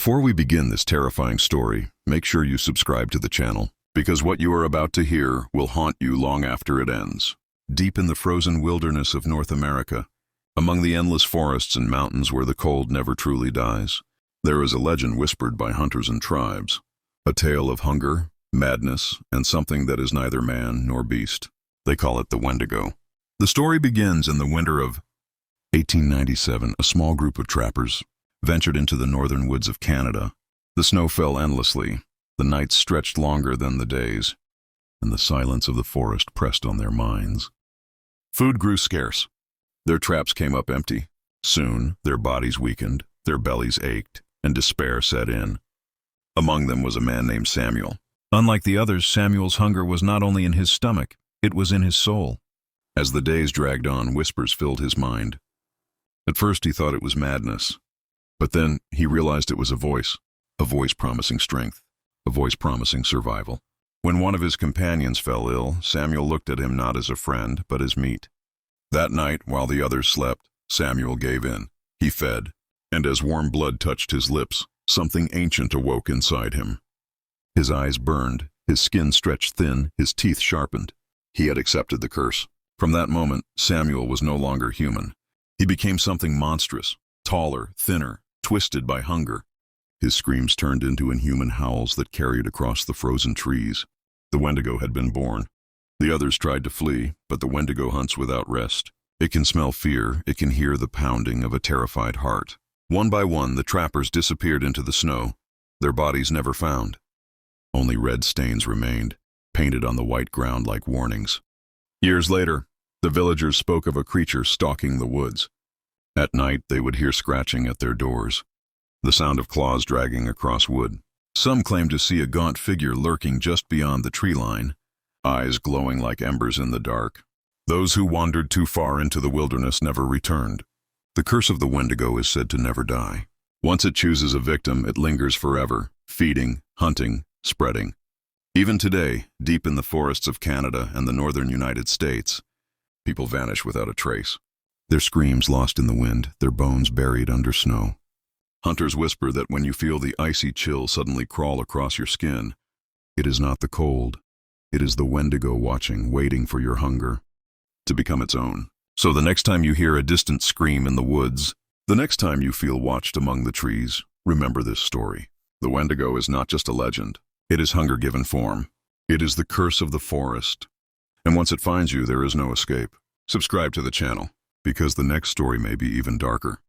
Before we begin this terrifying story, make sure you subscribe to the channel, because what you are about to hear will haunt you long after it ends. Deep in the frozen wilderness of North America, among the endless forests and mountains where the cold never truly dies, there is a legend whispered by hunters and tribes. A tale of hunger, madness, and something that is neither man nor beast. They call it the wendigo. The story begins in the winter of 1897. A small group of trappers ventured into the northern woods of Canada. The snow fell endlessly, the nights stretched longer than the days, and the silence of the forest pressed on their minds. Food grew scarce. Their traps came up empty. Soon, their bodies weakened, their bellies ached, and despair set in. Among them was a man named Samuel. Unlike the others, Samuel's hunger was not only in his stomach, it was in his soul. As the days dragged on, whispers filled his mind. At first he thought it was madness, but then he realized it was a voice promising strength, a voice promising survival. When one of his companions fell ill, Samuel looked at him not as a friend, but as meat. That night, while the others slept, Samuel gave in. He fed, and as warm blood touched his lips, something ancient awoke inside him. His eyes burned, his skin stretched thin, his teeth sharpened. He had accepted the curse. From that moment, Samuel was no longer human. He became something monstrous, taller, thinner, twisted by hunger. His screams turned into inhuman howls that carried across the frozen trees. The wendigo had been born. The others tried to flee, but the wendigo hunts without rest. It can smell fear, it can hear the pounding of a terrified heart. One by one, the trappers disappeared into the snow, their bodies never found. Only red stains remained, painted on the white ground like warnings. Years later, the villagers spoke of a creature stalking the woods. At night, they would hear scratching at their doors, the sound of claws dragging across wood. Some claimed to see a gaunt figure lurking just beyond the tree line, eyes glowing like embers in the dark. Those who wandered too far into the wilderness never returned. The curse of the wendigo is said to never die. Once it chooses a victim, it lingers forever, feeding, hunting, spreading. Even today, deep in the forests of Canada and the northern United States, people vanish without a trace. Their screams lost in the wind, their bones buried under snow. Hunters whisper that when you feel the icy chill suddenly crawl across your skin, it is not the cold. It is the wendigo watching, waiting for your hunger to become its own. So the next time you hear a distant scream in the woods, the next time you feel watched among the trees, remember this story. The wendigo is not just a legend. It is hunger given form. It is the curse of the forest. And once it finds you, there is no escape. Subscribe to the channel, because the next story may be even darker.